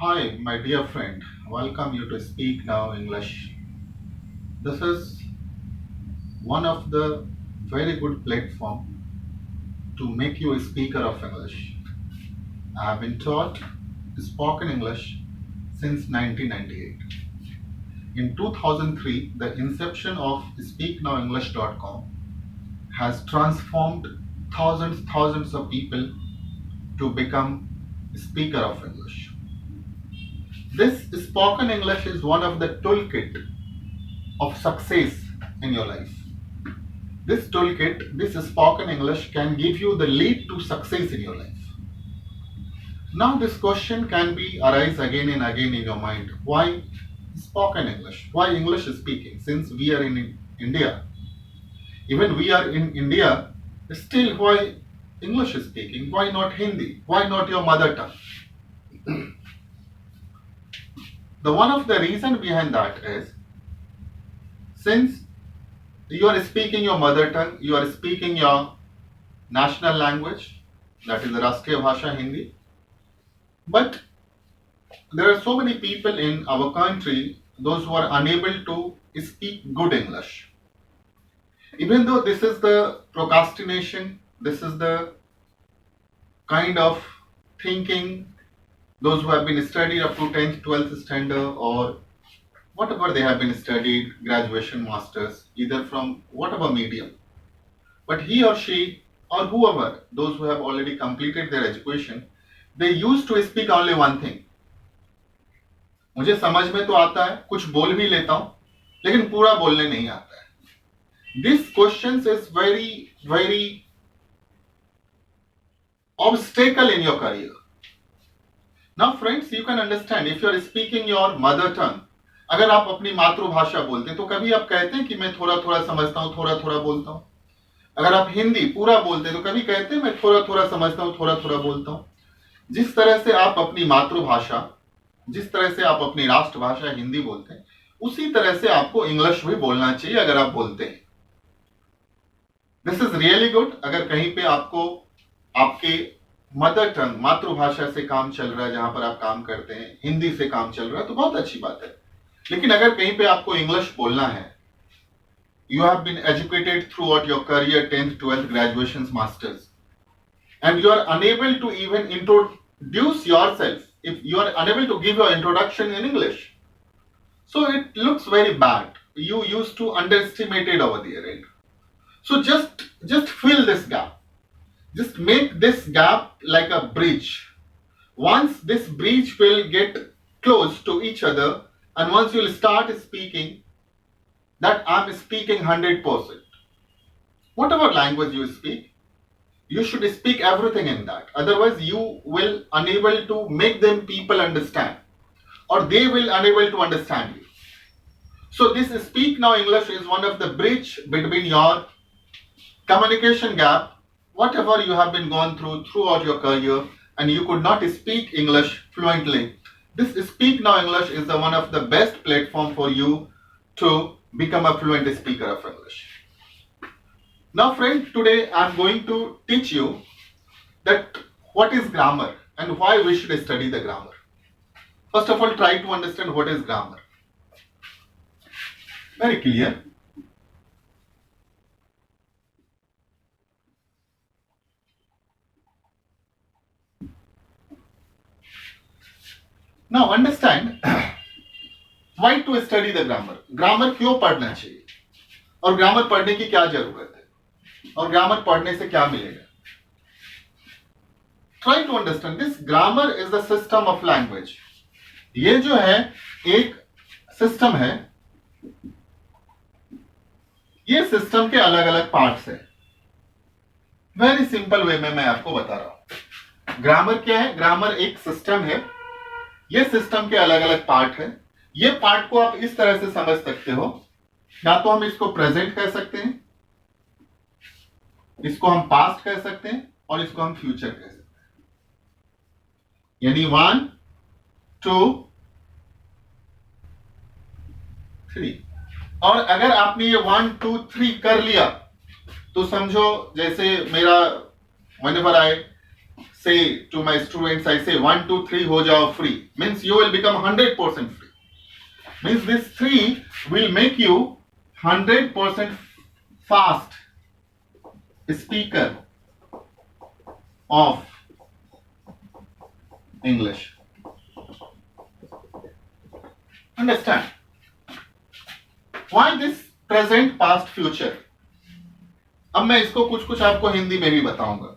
Hi, my dear friend. Welcome you to Speak Now English. This is one of the very good platform to make you a speaker of English. I have been taught spoken English since 1998. In 2003, the inception of SpeakNowEnglish.com has transformed thousands of people to become speaker of English. This spoken English is one of the toolkit of success in your life. This toolkit, this spoken English can give you the lead to success in your life. Now this question can be arise again and again in your mind. Why spoken English? Why English speaking? Since we are in India, even we are in India, still why English speaking? Why not Hindi? Why not your mother tongue? The one of the reason behind that is since you are speaking your mother tongue, you are speaking your national language, that is the Rashtriya Bhasha Hindi. But there are so many people in our country, those who are unable to speak good English. Even though this is the procrastination, this is the kind of thinking, those who have been studied up to 10th, 12th standard or whatever they have been studied, graduation, masters, either from whatever medium. But he or she or whoever, those who have already completed their education, they used to speak only one thing. मुझे समझ में तो आता है, कुछ बोल भी लेता हूं, लेकिन पूरा बोलने नहीं आता है. This question is very obstacle in your career. Now friends, you can understand if you are speaking your mother tongue, अगर आप अपनी मातृभाषा बोलते हैं तो कभी आप कहते हैं कि मैं थोड़ा थोड़ा समझता हूं, थोड़ा थोड़ा बोलता हूं. अगर आप हिंदी पूरा बोलते हैं तो कभी कहते हैं मैं थोड़ा थोड़ा समझता हूं, थोड़ा थोड़ा बोलता हूं. जिस तरह से आप अपनी मातृभाषा, जिस तरह से आप अपनी राष्ट्रभाषा हिंदी बोलते हैं, उसी तरह से आपको इंग्लिश भी बोलना चाहिए अगर आप बोलते हैं. This is really good. अगर कहीं पे आपको आपके मदर टंग मातृभाषा से काम चल रहा है, जहां पर आप काम करते हैं, हिंदी से काम चल रहा है तो बहुत अच्छी बात है. लेकिन अगर कहीं पे आपको इंग्लिश बोलना है, you have been educated throughout your career 10th 12th graduations masters and you are unable to even introduce yourself, if you are unable to give your introduction in English, so it looks very bad. You used to underestimate it over there, right? So just fill this gap, just make this gap like a bridge. Once this bridge will get close to each other and once you will start speaking that I'm speaking 100%. Whatever language you speak, you should speak everything in that. Otherwise, you will unable to make them people understand, or they will unable to understand you. So this Speak Now English is one of the bridge between your communication gap, whatever you have been gone throughout your career, and you could not speak English fluently. This Speak Now English is the one of the best platform for you to become a fluent speaker of English. Now friend, today I am going to teach you that what is grammar and why we should study the grammar. First of all, try to understand what is grammar. Very clear. Now understand why to study the grammar. Grammar क्यों पढ़ना चाहिए और grammar पढ़ने की क्या जरूरत है और ग्रामर पढ़ने से क्या मिलेगा. Try to understand this. Grammar is the system of language. ये जो है एक सिस्टम है, ये सिस्टम के अलग अलग पार्ट्स है. वेरी सिंपल वे में मैं आपको बता रहा हूं. ग्रामर क्या है? ग्रामर एक सिस्टम है. ये सिस्टम के अलग अलग पार्ट है. ये पार्ट को आप इस तरह से समझ सकते हो, या तो हम इसको प्रेजेंट कह सकते हैं, इसको हम पास्ट कह सकते हैं और इसको हम फ्यूचर कह सकते हैं. यानी 1 2 3. और अगर आपने ये 1 2 3 कर लिया तो समझो जैसे मेरा whenever I say to my students, I say 1 2 3 हो जाओ free, means you will become 100% free. Means this 3 will make you 100% fast speaker of English. Understand? Why this present, past, future? अब मैं इसको कुछ कुछ आपको हिंदी में भी बताऊंगा.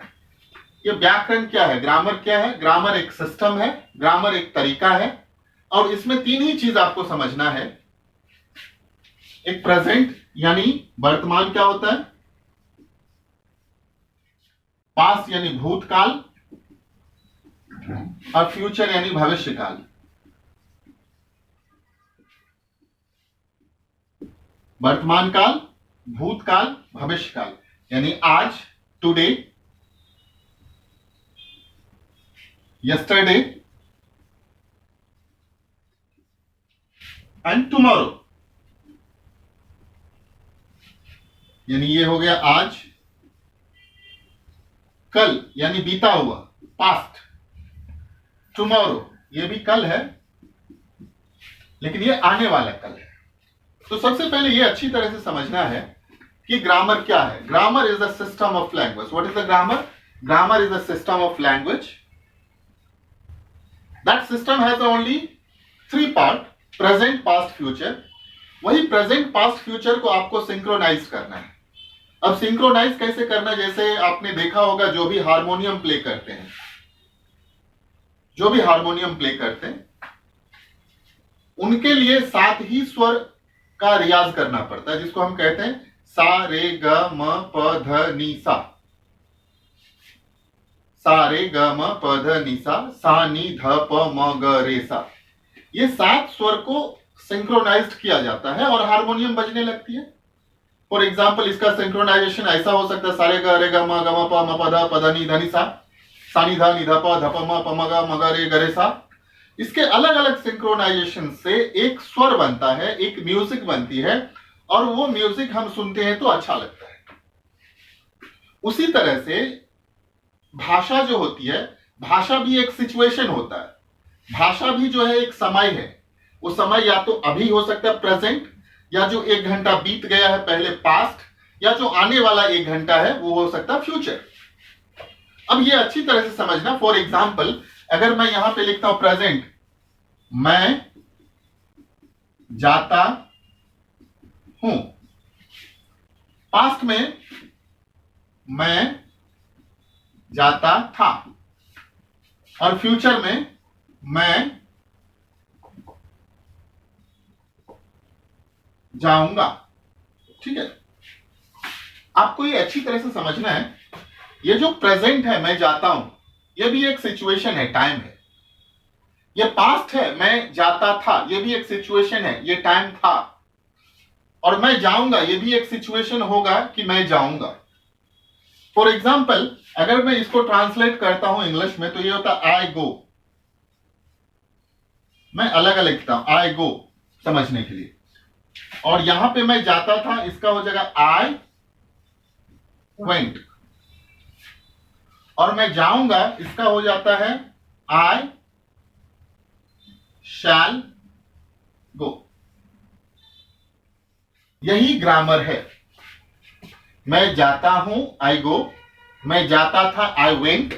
ये व्याकरण क्या है, ग्रामर क्या है? ग्रामर एक सिस्टम है, ग्रामर एक तरीका है, और इसमें तीन ही चीज आपको समझना है. एक प्रेजेंट यानी वर्तमान क्या होता है, पास्ट यानी भूतकाल, और फ्यूचर यानी भविष्यकाल. वर्तमान काल, भूतकाल, भविष्यकाल, यानी आज, टुडे, yesterday एंड टुमारो. यानी ये हो गया आज, कल यानी बीता हुआ, पास्ट. टुमारो ये भी कल है, लेकिन ये आने वाला कल है. तो सबसे पहले ये अच्छी तरह से समझना है कि ग्रामर क्या है. Grammar is the system of language. What is the grammar? Grammar is the system of language. That system has only 3 part, present, past, future. वही प्रेजेंट, पास्ट, फ्यूचर को आपको सिंक्रोनाइज करना है. अब सिंक्रोनाइज कैसे करना? जैसे आपने देखा होगा जो भी हारमोनियम प्ले करते हैं, जो भी हारमोनियम प्ले करते हैं, उनके लिए 7 ही स्वर का रियाज करना पड़ता है, जिसको हम कहते हैं सा रे ग म प ध नि सा. सा रे ग म प ध नि सा, सा नी ध प म ग रे सा. ये 7 स्वर को सिंक्रोनाइज्ड किया जाता है और हारमोनियम बजने लगती है. फॉर एग्जाम्पल इसका सिंक्रोनाइजेशन ऐसा हो सकता है, सारे ग रे ग म प म प ध प ध नि ध नि सा, सा नि ध नि ध प ध प म ग म ग रे ग रे सा. इसके अलग अलग सिंक्रोनाइजेशन से एक स्वर बनता है, एक म्यूजिक बनती है, और वो म्यूजिक हम सुनते हैं तो अच्छा लगता है. उसी तरह से भाषा जो होती है, भाषा भी एक सिचुएशन होता है. भाषा भी जो है एक समय है. वो समय या तो अभी हो सकता है प्रेजेंट, या जो 1 घंटा बीत गया है पहले पास्ट, या जो आने वाला 1 घंटा है वो हो सकता है फ्यूचर. अब ये अच्छी तरह से समझना. फॉर एग्जाम्पल अगर मैं यहां पे लिखता हूं प्रेजेंट, मैं जाता हूं. पास्ट में मैं जाता था, और फ्यूचर में मैं जाऊंगा. ठीक है, आपको ये अच्छी तरह से समझना है. ये जो प्रेजेंट है, मैं जाता हूं, ये भी एक सिचुएशन है, टाइम है. ये पास्ट है, मैं जाता था, ये भी एक सिचुएशन है, ये टाइम था. और मैं जाऊंगा, ये भी एक सिचुएशन होगा कि मैं जाऊंगा. फॉर एग्जाम्पल अगर मैं इसको ट्रांसलेट करता हूं इंग्लिश में, तो ये होता है आई गो. मैं अलग अलग लिखता हूं आई गो समझने के लिए. और यहां पे मैं जाता था, इसका हो जाएगा आई वेंट. और मैं जाऊंगा, इसका हो जाता है आई शैल गो. यही ग्रामर है. मैं जाता हूं आई गो, मैं जाता था आई वेंट,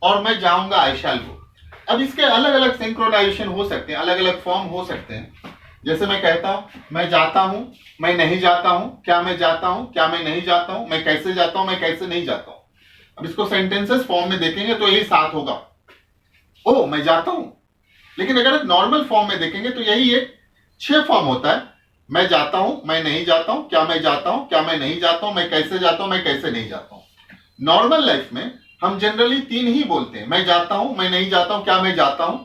और मैं जाऊंगा आई शैल गो. अब इसके अलग अलग सिंक्रोनाइजेशन हो सकते हैं, अलग अलग फॉर्म हो सकते हैं. जैसे मैं कहता हूं मैं जाता हूं, मैं नहीं जाता हूं, क्या मैं जाता हूं, क्या मैं नहीं जाता हूं, मैं कैसे जाता हूं, मैं कैसे नहीं जाता हूं. अब इसको सेंटेंसेस फॉर्म में देखेंगे तो यही 7 होगा. ओ मैं जाता हूं. लेकिन अगर नॉर्मल फॉर्म में देखेंगे तो यही एक 6 फॉर्म होता है. मैं जाता हूं, मैं नहीं जाता हूं, क्या मैं जाता हूं, क्या मैं नहीं जाता हूं, मैं कैसे जाता हूं, मैं कैसे नहीं जाता हूं. नॉर्मल लाइफ में हम जनरली 3 ही बोलते हैं, मैं जाता हूं, मैं नहीं जाता हूं, क्या मैं जाता हूं,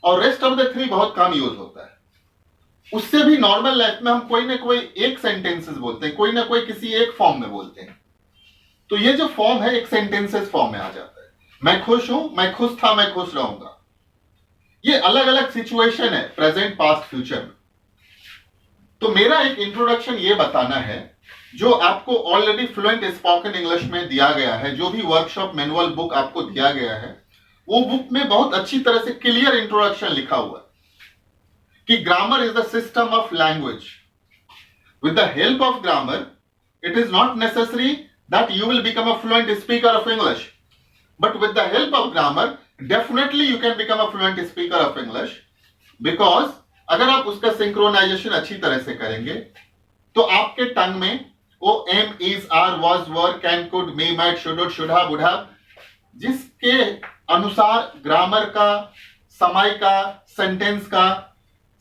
और रेस्ट ऑफ द 3 बहुत कम यूज होता है. उससे भी नॉर्मल लाइफ में हम कोई ना कोई एक सेंटेंसेस बोलते हैं, कोई ना कोई किसी एक फॉर्म में बोलते हैं. तो ये जो फॉर्म है एक सेंटेंसेस फॉर्म में आ जाता है. मैं खुश हूं, मैं खुश था, मैं खुश रहूंगा. ये अलग अलग सिचुएशन है प्रेजेंट, पास्ट, फ्यूचर में. तो मेरा एक इंट्रोडक्शन ये बताना है, जो आपको ऑलरेडी फ्लुएंट स्पोकन इंग्लिश में दिया गया है, जो भी वर्कशॉप मैनुअल बुक आपको दिया गया है, वो बुक में बहुत अच्छी तरह से क्लियर इंट्रोडक्शन लिखा हुआ है कि grammar is the system of language. With the help of grammar it is not necessary that you will become a fluent speaker of English, but with the help of grammar definitely you can become a fluent speaker of English, because अगर आप उसका synchronisation अच्छी तरह से करेंगे तो आपके tongue में वो am, is, are, was, were, can, could, may, might, should, should have, would have, जिसके अनुसार ग्रामर का, समय का, सेंटेंस का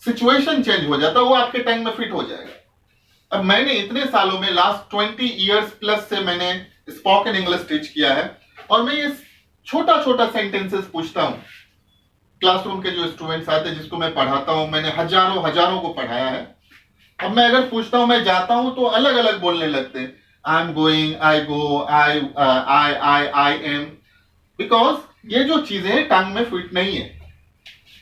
सिचुएशन चेंज हो जाता है, वो आपके टंग में फिट हो जाएगा. अब मैंने इतने सालों में लास्ट 20 इयर्स प्लस से मैंने स्पोकन इंग्लिश टीच किया है और मैं ये छोटा छोटा सेंटेंसेस पूछता हूं. क्लासरूम के जो स्टूडेंट्स आते हैं जिसको मैं पढ़ाता हूं, मैंने हजारों को पढ़ाया है. अब मैं अगर पूछता हूं, मैं जाता हूं तो अलग अलग बोलने लगते हैं. I am going, I go, I am, because ये जो चीजें टंग में फिट नहीं है.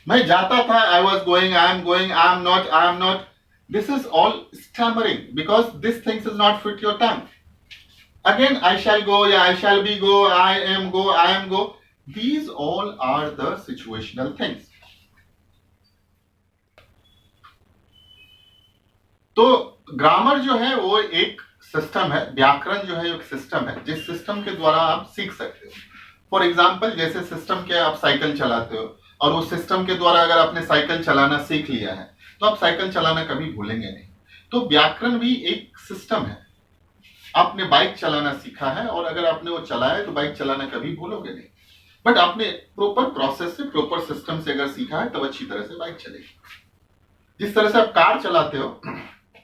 मैं जाता था, I was going, I am not, I am not. This is all stammering because this things is not fit your tongue. Again, I shall go, yeah, I shall be go, I am go. These all are the situational things. तो grammar जो है वो एक system है, व्याकरण जो है एक सिस्टम है जिस सिस्टम के द्वारा आप सीख सकते हो. फॉर एग्जाम्पल, जैसे सिस्टम के आप साइकिल चलाते हो और उस सिस्टम के द्वारा अगर आपने साइकिल चलाना सीख लिया है तो आप साइकिल चलाना कभी भूलेंगे नहीं. तो व्याकरण भी एक सिस्टम है. आपने बाइक चलाना सीखा है और अगर आपने वो चलाया तो बाइक चलाना कभी भूलोगे नहीं, बट आपने प्रॉपर प्रोसेस से, प्रॉपर सिस्टम से अगर सीखा है तब अच्छी तरह से बाइक चलेगी. जिस तरह से आप कार चलाते हो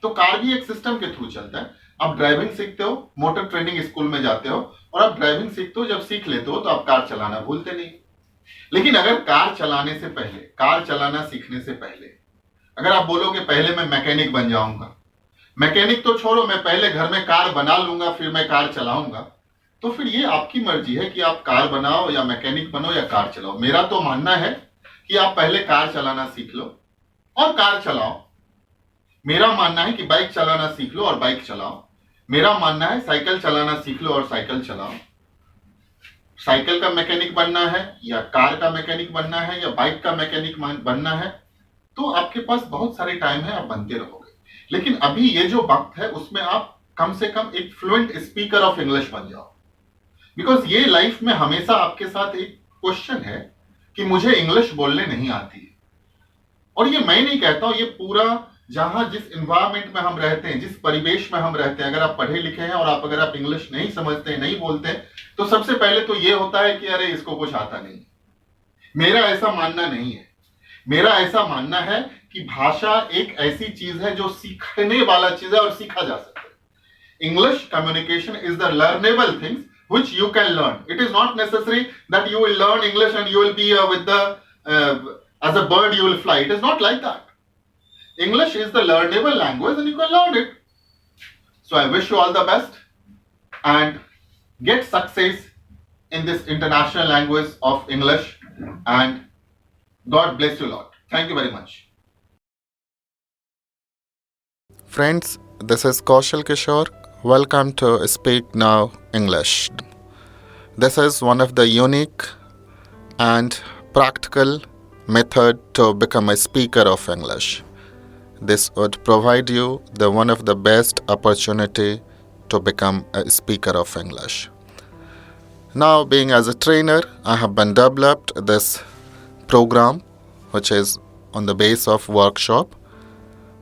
तो कार भी एक सिस्टम के थ्रू चलता है. आप ड्राइविंग सीखते हो, मोटर ट्रेनिंग स्कूल में जाते हो और आप ड्राइविंग सीखते हो, जब सीख लेते हो तो आप कार चलाना भूलते नहीं. लेकिन अगर कार चलाने से पहले, कार चलाना सीखने से पहले अगर आप बोलोगे पहले मैं मैकेनिक बन जाऊंगा, मैकेनिक तो छोड़ो, मैं पहले घर में कार बना लूंगा फिर मैं कार चलाऊंगा, तो फिर ये आपकी मर्जी है कि आप कार बनाओ या मैकेनिक बनो या कार चलाओ. मेरा तो मानना है कि आप पहले कार चलाना सीख लो और कार चलाओ. मेरा मानना है कि बाइक चलाना सीख लो और बाइक चलाओ. मेरा मानना है साइकिल चलाना सीख लो और साइकिल चलाओ. साइकिल का मैकेनिक बनना है या कार का मैकेनिक बनना है या बाइक का मैकेनिक बनना है, तो आपके पास बहुत सारे टाइम है, आप बनते रहोगे. लेकिन अभी ये जो वक्त है उसमें आप कम से कम एक फ्लुएंट स्पीकर ऑफ इंग्लिश बन जाओ. बिकॉज ये लाइफ में हमेशा आपके साथ एक क्वेश्चन है कि मुझे इंग्लिश बोलने नहीं आती है. और ये मैं नहीं कहता हूं, ये पूरा जहां जिस एनवायरमेंट में हम रहते हैं, जिस परिवेश में हम रहते हैं, अगर आप पढ़े लिखे हैं और अगर आप इंग्लिश नहीं समझते हैं, नहीं बोलते हैं, तो सबसे पहले तो ये होता है कि अरे इसको कुछ आता नहीं. मेरा ऐसा मानना नहीं है. मेरा ऐसा मानना है कि भाषा एक ऐसी चीज है जो सीखने वाला चीज है और सीखा जा सकता है. English communication is the learnable things which you can learn. It is not necessary that you will learn English and you will be with the as a bird you will fly. It is not like that. English is the learnable language and you can learn it. So I wish you all the best and get success in this international language of English, and God bless you a lot. Thank you very much. Friends, this is Kaushal Kishore. Welcome to Speak Now English. This is one of the unique and practical method to become a speaker of English. This would provide you the one of the best opportunity to become a speaker of English. Now, being as a trainer, I have been developed this program which is on the base of workshop.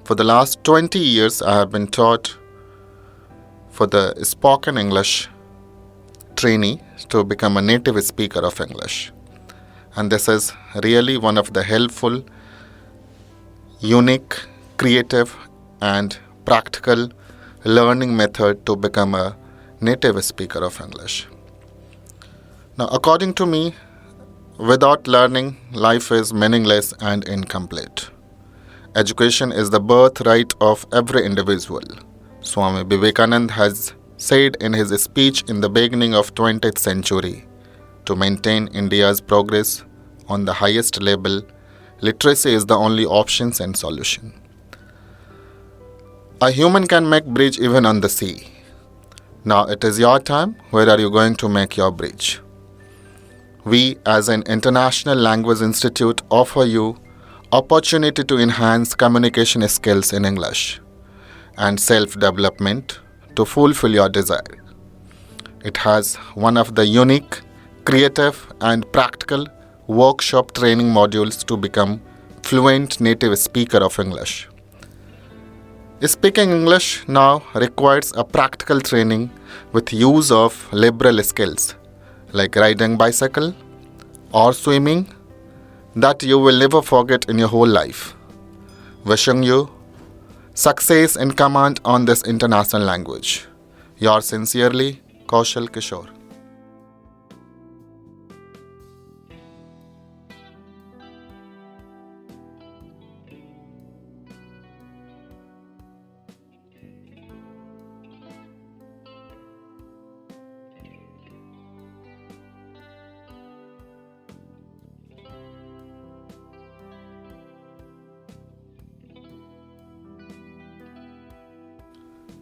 For the last 20 years, I have been taught for the spoken English trainee to become a native speaker of English. And this is really one of the helpful, unique, creative and practical learning method to become a native speaker of English. Now, according to me, without learning, life is meaningless and incomplete. Education is the birthright of every individual. Swami Vivekananda has said in his speech in the beginning of 20th century, to maintain India's progress on the highest level, literacy is the only option and solution. A human can make bridge even on the sea, Now it is your time. Where are you going to make your bridge? We, as an International Language Institute, offer you opportunity to enhance communication skills in English and self-development to fulfill your desire. It has one of the unique, creative and practical workshop training modules to become fluent native speaker of English. Speaking English now requires a practical training with use of liberal skills like riding bicycle or swimming that you will never forget in your whole life. Wishing you success and command on this international language. Yours sincerely, Kaushal Kishore.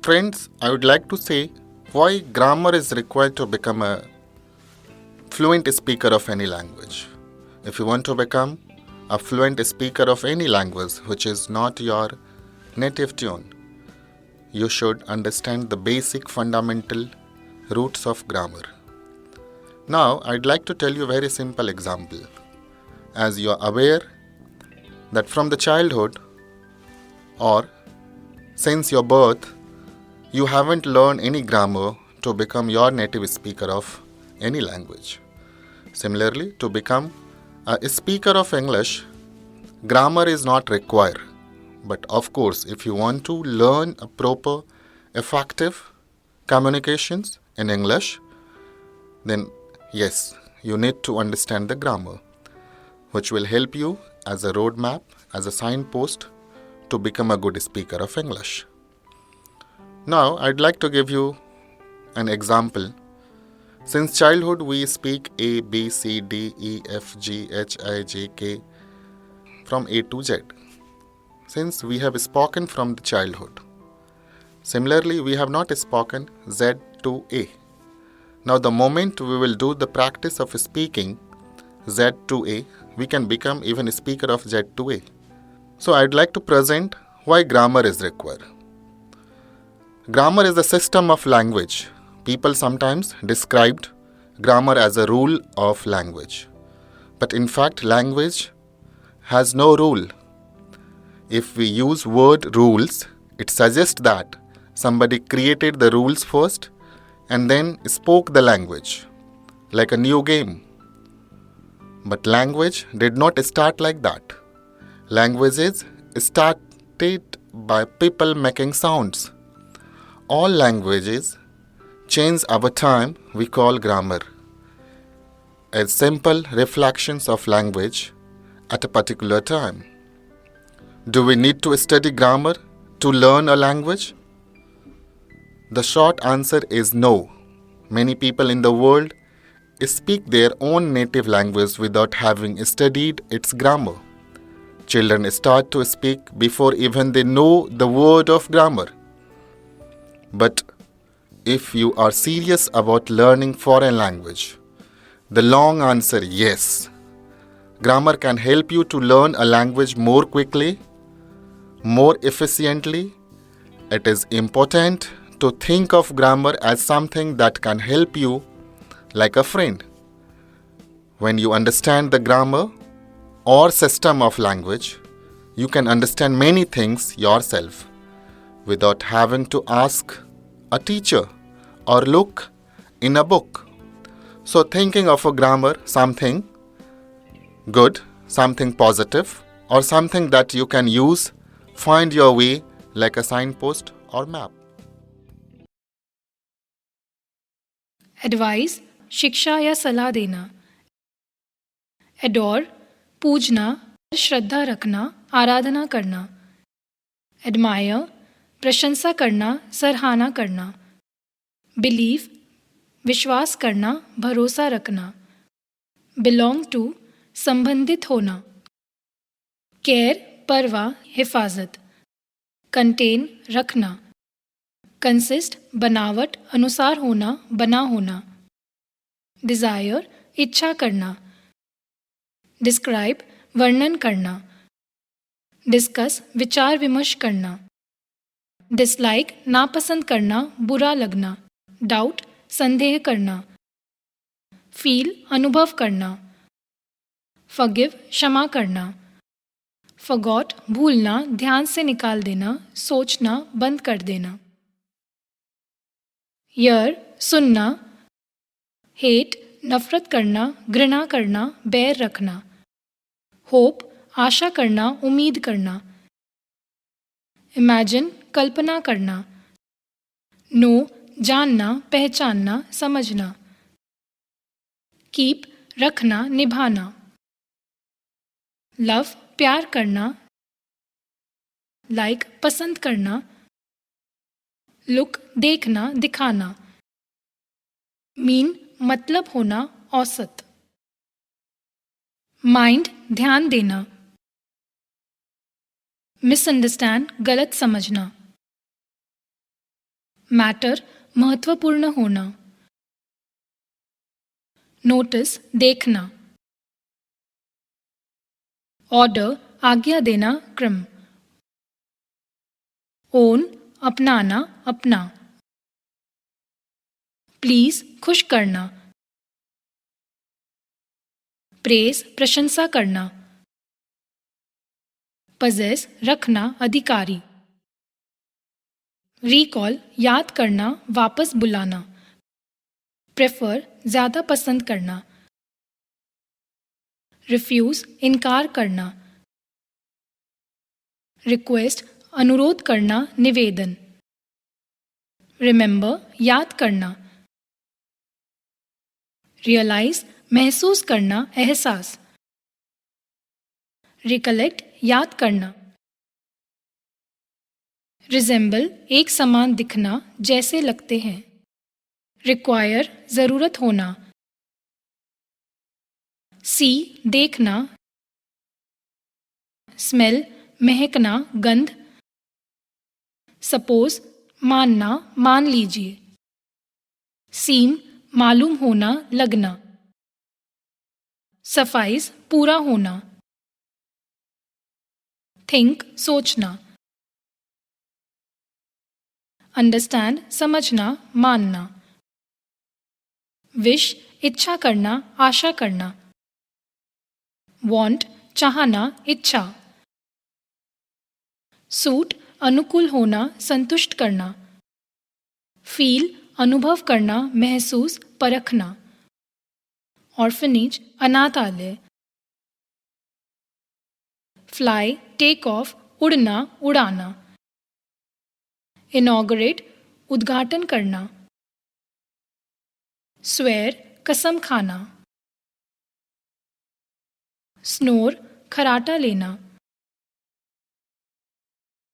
Friends, I would like to say why grammar is required to become a fluent speaker of any language. If you want to become a fluent speaker of any language which is not your native tune, you should understand the basic fundamental roots of grammar. Now, I'd like to tell you a very simple example. As you are aware that from the childhood or since your birth, you haven't learned any grammar to become your native speaker of any language. Similarly, to become a speaker of English, grammar is not required. But of course, if you want to learn a proper, effective communications in English, then yes, you need to understand the grammar, which will help you as a roadmap, as a signpost to become a good speaker of English. Now, I'd like to give you an example. Since childhood, we speak A, B, C, D, E, F, G, H, I, J, K from A to Z. Since we have spoken from the childhood. Similarly, we have not spoken Z to A. Now, the moment we will do the practice of speaking Z to A, we can become even a speaker of Z to A. So, I'd like to present why grammar is required. Grammar is a system of language. People sometimes described grammar as a rule of language. But in fact, language has no rule. If we use word rules, it suggests that somebody created the rules first and then spoke the language, like a new game. But language did not start like that. Languages started by people making sounds. All languages change over time, we call grammar, as simple reflections of language at a particular time. Do we need to study grammar to learn a language? The short answer is no. Many people in the world speak their own native language without having studied its grammar. Children start to speak before even they know the word of grammar. But if you are serious about learning foreign language, the long answer is yes. Grammar can help you to learn a language more quickly, more efficiently. It is important to think of grammar as something that can help you like a friend. When you understand the grammar or system of language, you can understand many things yourself without having to ask a teacher or look in a book. So thinking of a grammar something good, something positive, or something that you can use, find your way like a signpost or map. Advice शिक्षा या सलाह देना. Adore पूजना, श्रद्धा रखना, आराधना करना. Admire प्रशंसा करना, सराहना करना. बिलीव विश्वास करना, भरोसा रखना. बिलोंग टू संबंधित होना. केयर परवाह, हिफाजत. कंटेन रखना. कंसिस्ट बनावट, अनुसार होना, बना होना. डिज़ायर इच्छा करना. डिस्क्राइब वर्णन करना. डिस्कस विचार विमर्श करना. डिसलाइक नापसंद करना, बुरा लगना. डाउट संदेह करना. फील अनुभव करना. फॉरगिव क्षमा करना. फॉरगॉट भूलना, ध्यान से निकाल देना, सोचना, बंद कर देना. हियर सुनना. हेट नफरत करना, घृणा करना, बैर रखना. होप आशा करना, उम्मीद करना. इमेजिन कल्पना करना. नो जानना, पहचानना, समझना. कीप रखना, निभाना. लव प्यार करना. लाइक पसंद करना. लुक देखना, दिखाना. मीन मतलब होना, औसत. माइंड ध्यान देना. मिसअंडरस्टैंड गलत समझना. मैटर महत्वपूर्ण होना. नोटिस देखना. ऑर्डर आज्ञा देना, क्रम. ओन अपनाना, अपना. प्लीज खुश करना. प्रेज प्रशंसा करना. पजेस रखना, अधिकारी. रिकॉल याद करना, वापस बुलाना. प्रेफर ज्यादा पसंद करना. रिफ्यूज इनकार करना. रिक्वेस्ट अनुरोध करना, निवेदन. रिमेंबर याद करना. रियलाइज महसूस करना, एहसास. रिकलेक्ट याद करना. रिजेंबल एक समान दिखना, जैसे लगते हैं. रिक्वायर जरूरत होना. सी देखना. स्मेल महकना, गंध. सपोज मानना, मान लीजिए. सीम मालूम होना, लगना. सफाइज पूरा होना. थिंक सोचना. अंडरस्टैंड समझना, मानना. विश इच्छा करना, आशा करना. वांट चाहना, इच्छा. सूट अनुकूल होना, संतुष्ट करना. फील अनुभव करना, महसूस, परखना. ऑर्फनेज अनाथालय. फ्लाई टेक ऑफ उड़ना, उड़ाना. इनॉग्रेट उद्घाटन करना. स्वेर कसम खाना. स्नोर खराटा लेना.